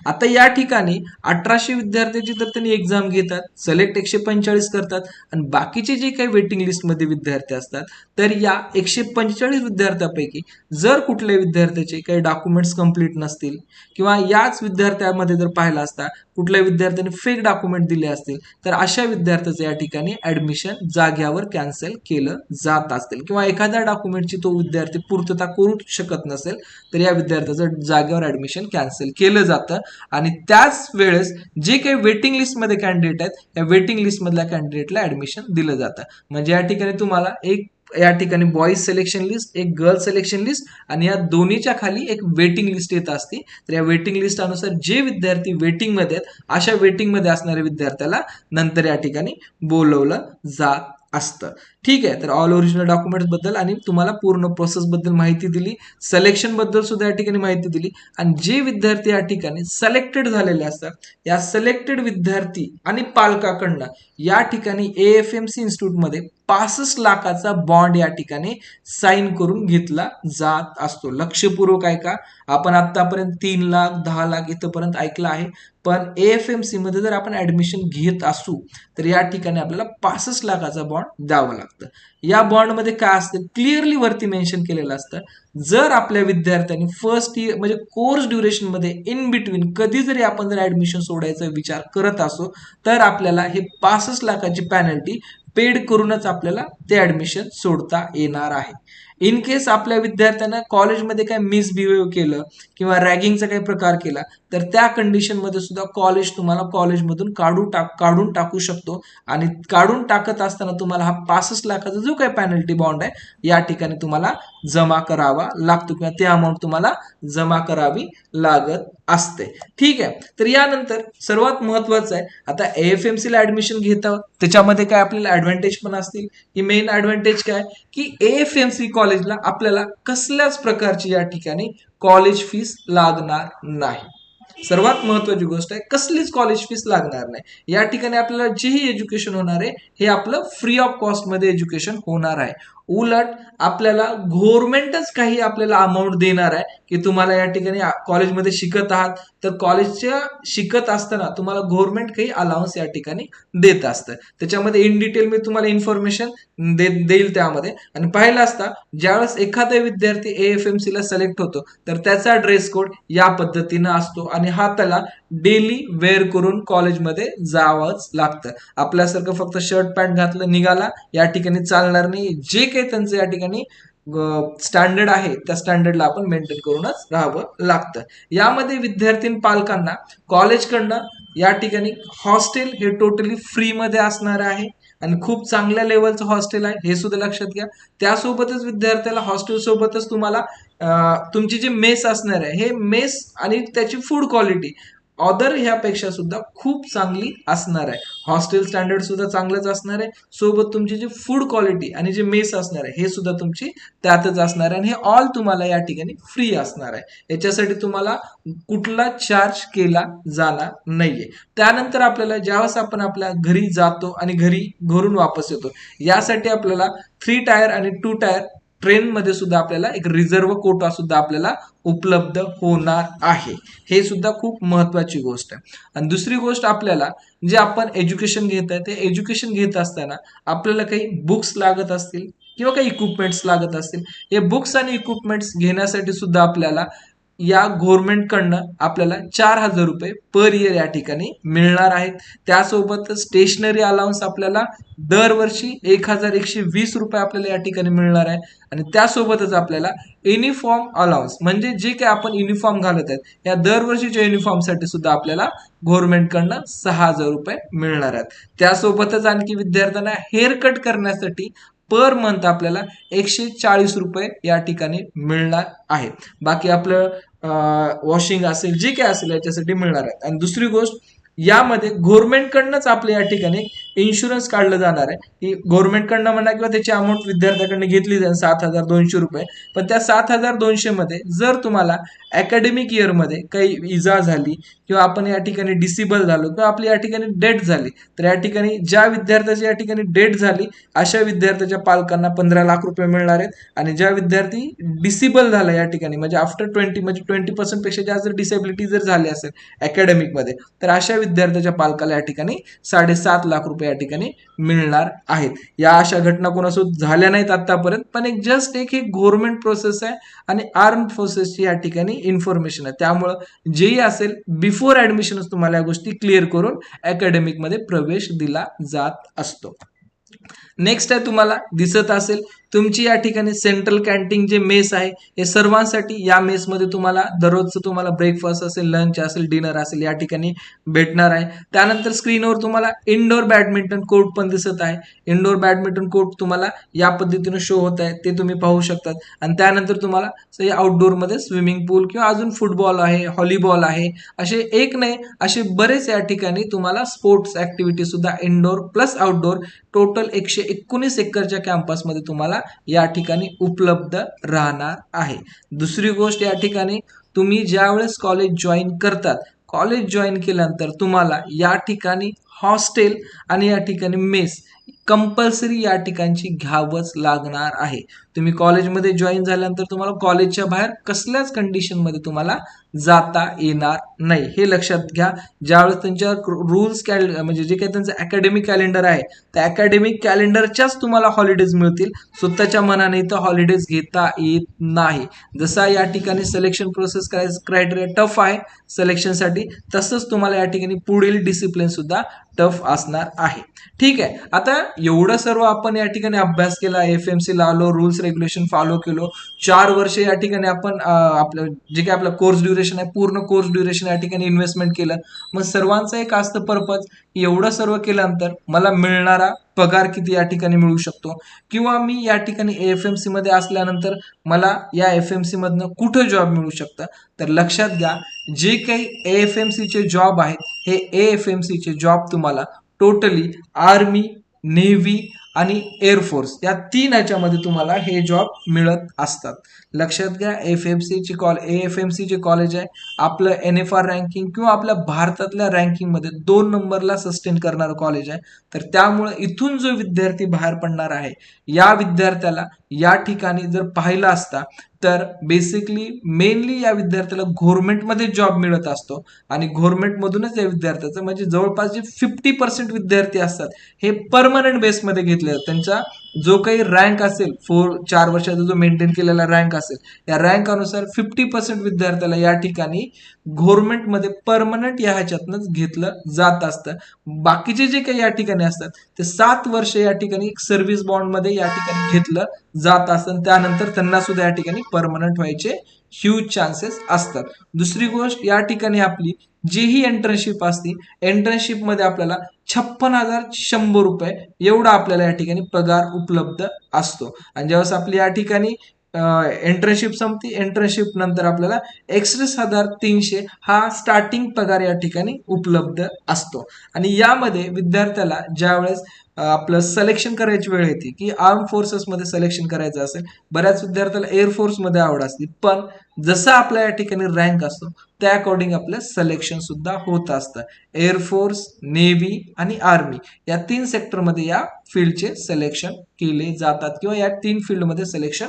आता या ठिकाणी 1800 विद्यार्थ्यांची तर त्यांनी एक्झाम घेतात, सिलेक्ट 145 करतात आणि बाकीचे जे काही वेटिंग लिस्टमध्ये विद्यार्थी असतात तर या 145 विद्यार्थ्यांपैकी जर कुठल्या विद्यार्थ्याचे काही डॉक्युमेंट्स कंप्लीट नसतील किंवा याच विद्यार्थ्यांमध्ये जर पाहिला असता कुठल्या विद्यार्थ्यांनी फेक डॉक्युमेंट दिले असतील तर अशा विद्यार्थ्याचं या ठिकाणी ऍडमिशन जाग्यावर कॅन्सल केलं जात असतील किंवा एखाद्या डॉक्युमेंटची तो विद्यार्थी पूर्तता करू शकत नसेल तर या विद्यार्थ्याचं जागेवर ऍडमिशन कॅन्सल केलं जातं. आणि त्याच वेळेस जे काही वेटिंग लिस्टमध्ये कॅन्डिडेट आहेत या वेटिंग लिस्टमधल्या कॅन्डिडेटला ऍडमिशन दिलं जातं. म्हणजे या ठिकाणी तुम्हाला एक या ठिकाणी बॉईज सिलेक्शन लिस्ट, एक गर्ल सिलेक्शन लिस्ट आणि या दोन्हीच्या खाली एक वेटिंग लिस्ट येत असते. तर या वेटिंग लिस्ट अनुसार जे विद्यार्थी वेटिंग मध्ये आहेत अशा वेटिंग मध्ये असणाऱ्या विद्यार्थ्याला नंतर या ठिकाणी बोलवलं जात असतं. ठीक आहे, तर ऑल ओरिजिनल डॉक्युमेंट्स बद्दल आणि तुम्हाला पूर्ण प्रोसेस बद्दल माहिती दिली, सिलेक्शन बद्दल सुद्धा या ठिकाणी माहिती दिली. आणि जे विद्यार्थी या ठिकाणी सिलेक्टेड झालेले असतात या सिलेक्टेड विद्यार्थी आणि पालकाकडनं या ठिकाणी AFMC इन्स्टिट्यूटमध्ये 65 लाखाचा बॉन्ड या ठिकाणी साईन करून घेतला जात असतो. लक्षपूर्वक ऐका, आपण आतापर्यंत 3 लाख 10 लाख इथपर्यंत ऐकलं आहे, पण AFMC मध्ये जर आपण ऍडमिशन घेत असू तर या ठिकाणी आपल्याला 65 लाखाचा बॉन्ड द्यावा लागतं. या बॉन्डमध्ये काय असतं क्लिअरली वरती मेन्शन केलेलं असतं, जर आपल्या विद्यार्थ्यांनी फर्स्ट इयर म्हणजे कोर्स ड्युरेशन मध्ये इन बिटवीन कधी जरी आपण जर ऍडमिशन सोडायचा विचार करत असो तर आपल्याला हे 65 लाखाची पॅनल्टी पेड करूनच आपल्याला ते ऍडमिशन सोडता येणार आहे. इन केस आपल्या विद्यार्थ्यांना कॉलेजमध्ये काय मिसबिहेव केलं किंवा रॅगिंगचा काही प्रकार केला तर त्या कंडिशन मध्ये सुद्धा कॉलेज तुम्हाला कॉलेजमधून काढून टाकू शकतो. आणि काढून टाकत असताना तुम्हाला हा 65 लाखाचा जो काही पॅनल्टी बॉन्ड आहे या ठिकाणी तुम्हाला जमा करावा लागतो किंवा ते अमाऊंट तुम्हाला जमा करावी लागत असते. ठीक आहे, तर यानंतर सर्वात महत्वाचं आहे, आता AFMC ला ऍडमिशन घेता त्याच्यामध्ये काय आपल्याला ऍडव्हान्टेज पण असतील. की मेन ऍडव्हान्टेज काय की AFMC कॉलेजला आपल्याला कसल्याच प्रकारची या ठिकाणी कॉलेज फीस लागणार नाही. सर्वात महत्वाची गोष्ट आहे, कसलीच कॉलेज फीस लागणार नाही. या ठिकाणी आपल्याला जेही एज्युकेशन होणार आहे हे आपलं फ्री ऑफ कॉस्ट मध्ये एज्युकेशन होणार आहे. उलट आपल्याला गव्हर्नमेंटच काही आपल्याला अमाऊंट देणार आहे की तुम्हाला या ठिकाणी कॉलेजमध्ये शिकत आहात तर कॉलेजच्या शिकत असताना तुम्हाला गव्हर्नमेंट काही अलाउन्स या ठिकाणी देत असतं. त्याच्यामध्ये इन डिटेल मी तुम्हाला इन्फॉर्मेशन देईल त्यामध्ये. आणि पाहिलं असता ज्यावेळेस एखादा विद्यार्थी AFMC ला सिलेक्ट होतो तर त्याचा ड्रेस कोड या पद्धतीनं असतो आणि हा त्याला डेली वेअर करून कॉलेजमध्ये जावंच लागतं. आपल्यासारखं फक्त शर्ट पॅन्ट घातलं निघाला या ठिकाणी चालणार नाही. जे काही त्यांचं या ठिकाणी स्टँडर्ड आहे त्या स्टँडर्डला आपण मेंटेन करूनच राहावं लागतं. यामध्ये विद्यार्थी पालकांना कॉलेजकडनं या ठिकाणी हॉस्टेल हे टोटली फ्री मध्ये असणार आहे आणि खूप चांगल्या लेवलचं हॉस्टेल आहे हे सुद्धा लक्षात घ्या. त्यासोबतच विद्यार्थ्याला हॉस्टेल सोबतच तुम्हाला तुमची जी मेस असणार आहे हे मेस आणि त्याची फूड क्वालिटी अदर ह्यापेक्षा सुद्धा खूप चांगली असणार आहे. हॉस्टेल स्टँडर्ड सुद्धा चांगलंच असणार आहे, सोबत तुमची जी फूड क्वालिटी आणि जे मेस असणार आहे हे सुद्धा तुमची त्यातच असणार आहे आणि हे ऑल तुम्हाला या ठिकाणी फ्री असणार आहे. याच्यासाठी तुम्हाला कुठला चार्ज केला जाणार नाहीये. त्यानंतर आपल्याला ज्यावेळेस आपण आपल्या घरी जातो आणि घरून वापस येतो यासाठी आपल्याला 3 टायर आणि 2 टायर ट्रेन मध्ये सुद्धा आपल्याला एक रिझर्व्ह कोटा सुद्धा आपल्याला उपलब्ध होणार आहे. हे सुद्धा खूप महत्वाची गोष्ट आहे. आणि दुसरी गोष्ट आपल्याला जे आपण एज्युकेशन घेत आहे ते एज्युकेशन घेत असताना आपल्याला काही बुक्स लागत असतील किंवा काही इक्विपमेंट्स लागत असतील. हे बुक्स आणि इक्विपमेंट्स घेण्यासाठी सुद्धा आपल्याला या गव्हर्नमेंटकडनं आपल्याला 4,000 रुपये पर इयर या ठिकाणी मिळणार आहेत. त्यासोबत स्टेशनरी अलाउन्स आपल्याला दरवर्षी 1,120 रुपये आपल्याला या ठिकाणी मिळणार आहे. आणि त्यासोबतच आपल्याला युनिफॉर्म अलाउन्स म्हणजे जे काही आपण युनिफॉर्म घालत आहेत या दरवर्षीच्या युनिफॉर्मसाठी सुद्धा आपल्याला गव्हर्नमेंटकडनं 6,000 रुपये मिळणार आहेत. त्यासोबतच आणखी विद्यार्थ्यांना हेअर कट करण्यासाठी पर मंथ आपल्याला 140 रुपये या ठिकाणी मिळणार आहे. बाकी आपलं वॉशिंग असेल जे काय असेल याच्यासाठी मिळणार आहे. आणि दुसरी गोष्ट यामध्ये गव्हर्नमेंटकडनंच आपल्या या ठिकाणी इन्शुरन्स काढलं जाणार आहे की गव्हर्नमेंटकडनं म्हणा किंवा त्याची अमाऊंट विद्यार्थ्याकडनं घेतली जाईल 7,200 रुपये. पण त्या 7,200 मध्ये जर तुम्हाला अकॅडमिक इयरमध्ये काही इजा झाली किंवा आपण या ठिकाणी डिसेबल झालो किंवा आपली या ठिकाणी डेथ झाली तर या ठिकाणी ज्या विद्यार्थ्याची या ठिकाणी डेथ झाली अशा विद्यार्थ्याच्या पालकांना 15 लाख रुपये मिळणार आहेत. आणि ज्या विद्यार्थी डिसेबल झाला या ठिकाणी म्हणजे आफ्टर 20 म्हणजे 20% पेक्षा जास्त जर डिसेबिलिटी जर झाली असेल अकॅडमिकमध्ये तर अशा विद्यार्थ्याच्या पालकाला या ठिकाणी 7.5 लाख रुपये या ठिकाणी मिळणार आहेत. या अशा घटना कोणासोबत झाल्या नाहीत आतापर्यंत पण एक जस्ट एक गव्हर्नमेंट प्रोसेस आहे आणि आर्म फोर्सेसची या ठिकाणी इन्फॉर्मेशन आहे. त्यामुळं जेही असेल बिफोर ऍडमिशनच तुम्हाला या गोष्टी क्लिअर करून अकॅडमिक मध्ये प्रवेश दिला जात असतो. नेक्स्ट आहे तुम्हाला दिसत असेल तुमची या ठिकाणी सेंट्रल कॅन्टीन जे मेस आहे हे सर्वांसाठी या मेसमध्ये तुम्हाला दररोजचं तुम्हाला ब्रेकफास्ट असेल लंच असेल डिनर असेल या ठिकाणी भेटणार आहे. त्यानंतर स्क्रीनवर तुम्हाला इंडोर बॅडमिंटन कोर्ट पण दिसत आहे. इंडोर बॅडमिंटन कोर्ट तुम्हाला या पद्धतीने शो होत आहे ते तुम्ही पाहू शकतात. आणि त्यानंतर तुम्हाला आउटडोअरमध्ये स्विमिंग पूल किंवा अजून फुटबॉल आहे व्हॉलीबॉल आहे असे एक नाही असे बरेच या ठिकाणी तुम्हाला स्पोर्ट्स ऍक्टिव्हिटी सुद्धा इंडोर प्लस आउटडोअर टोटल 119 एकरच्या कॅम्पसमध्ये तुम्हाला या ठिकाणी उपलब्ध राहणार आहे. दुसरी गोष्ट या ठिकाणी तुम्ही ज्यावेळेस कॉलेज जॉईन करतात कॉलेज जॉईन केल्यानंतर तुम्हाला या ठिकाणी हॉस्टेल आणि या ठिकाणी मेस कंपल्सरी या ठिकाणची घ्यावंच लागणार आहे. तुम्ही कॉलेजमध्ये जॉईन झाल्यानंतर तुम्हाला कॉलेजच्या बाहेर कसल्याच कंडिशनमध्ये तुम्हाला जाता येणार नाही हे लक्षात घ्या. ज्यावेळेस त्यांच्या रूल्स म्हणजे जे काही त्यांचं अकॅडमिक कॅलेंडर आहे त्या अकॅडमिक कॅलेंडरच्याच तुम्हाला हॉलिडेज मिळतील. स्वतःच्या मनाने इथं हॉलिडेज घेता येत नाही. जसा या ठिकाणी सिलेक्शन प्रोसेस क्रायटेरिया टफ आहे सिलेक्शनसाठी तसंच तुम्हाला या ठिकाणी पुढील डिसिप्लिन सुद्धा टफ असणार आहे. ठीक आहे. आता एवढं सर्व आपण या ठिकाणी अभ्यास केला FMC ला आलो रूल्स रेग्युलेशन फॉलो केलो 4 वर्ष या ठिकाणी आपण आपलं जे काही आपला कोर्स ड्युरेशन आहे पूर्ण कोर्स ड्युरेशन या ठिकाणी इन्व्हेस्टमेंट केलं. मग सर्वांचं एक असतं पर्पज एवढं सर्व केल्यानंतर मला मिळणारा पगार किती या ठिकाणी मिळू शकतो किंवा मी या ठिकाणी AFMC मध्ये असल्यानंतर मला या FMC मधनं कुठं जॉब मिळू शकतं. तर लक्षात घ्या जे काही AFMC चे जॉब आहेत हे AFMC चे जॉब तुम्हाला टोटली आर्मी नेव्ही आणि एअरफोर्स या 3 ह्याच्यामध्ये तुम्हाला हे जॉब मिळत असतात. लक्षात घ्या AFMC जे कॉलेज आहे आपलं NFR रँकिंग किंवा आपल्या भारतातल्या रँकिंगमध्ये 2 नंबरला सस्टेन करणारं कॉलेज आहे. तर त्यामुळे इथून जो विद्यार्थी बाहेर पडणार आहे या विद्यार्थ्याला या ठिकाणी जर पाहिलं असता तर बेसिकली मेनली या विद्यार्थ्याला गव्हर्नमेंटमध्ये जॉब मिळत असतो आणि गव्हर्नमेंटमधूनच या विद्यार्थ्याचं म्हणजे जवळपास जे 50% विद्यार्थी असतात हे परमनंट बेसमध्ये घेतले जातात. त्यांचा जो काही रँक असेल 4 वर्षाचा जो मेंटेन केलेला रँक असेल या रँक अनुसार 50% विद्यार्थ्याला या ठिकाणी गव्हर्नमेंटमध्ये परमनंट या ह्याच्यातनंच घेतलं जात असतं. बाकीचे जे काही या ठिकाणी असतात ते 7 वर्ष या ठिकाणी सर्व्हिस बॉन्डमध्ये या ठिकाणी घेतलं जात असतं. त्यानंतर त्यांना सुद्धा या ठिकाणी परमनंट व्हायचे ह्यूज चान्सेस असतात. दुसरी गोष्ट या ठिकाणी आपली जीही एंटर्नशिप असते एंटर्नशिप मध्ये आपल्याला 56,100 रुपये एवढा आपल्याला या ठिकाणी पगार उपलब्ध असतो. आणि ज्यावेळेस आपली या ठिकाणी एंटर्नशिप संपती एंटर्नशिप नंतर आपल्याला 61,300 हा स्टार्टिंग पगार या ठिकाणी उपलब्ध असतो. आणि यामध्ये विद्यार्थ्याला ज्यावेळेस आपलं सिलेक्शन करायची वेळ येते की आर्म फोर्सेस मध्ये सिलेक्शन करायचं असेल बऱ्याच विद्यार्थ्याला एअरफोर्स मध्ये आवड असते पण जसा आपल्या या ठिकाणी रँक असतो त्या अकॉर्डिंग आपलं सिलेक्शन सुद्धा होत असतं. एअरफोर्स नेव्ही आणि आर्मी या 3 सेक्टरमध्ये या फील्डचे सिलेक्शन केले जातात किंवा या 3 फील्डमध्ये सिलेक्शन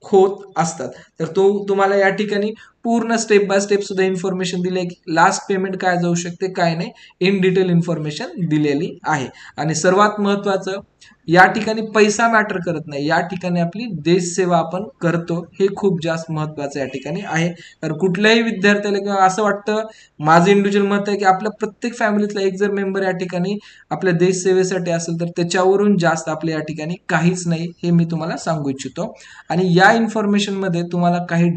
होत असतात. तर तो तुम्हाला या ठिकाणी पूर्ण स्टेप बाय स्टेप सुद्धा इन्फॉर्मेशन दिली आहे की लास्ट पेमेंट काय जाऊ शकते काय नाही, इन डिटेल इन्फॉर्मेशन दिलेली आहे. आणि सर्वात महत्वाचं, या ठिकाणी पैसा मॅटर करत नाही, या ठिकाणी आपली देश सेवा आपण करतो हे खूप जास्त महत्वाचं या ठिकाणी आहे. तर कुठल्याही विद्यार्थ्याला किंवा असं वाटतं, माझं इंडिव्हिज्युअल मत आहे की आपल्या प्रत्येक फॅमिलीतला एक जर मेंबर या ठिकाणी आपल्या देश सेवेसाठी असेल तर त्याच्यावरून जास्त आपल्या या ठिकाणी काहीच नाही, हे मी तुम्हाला सांगू इच्छितो. आणि या इन्फॉर्मेशन मध्ये तुम्हाला काही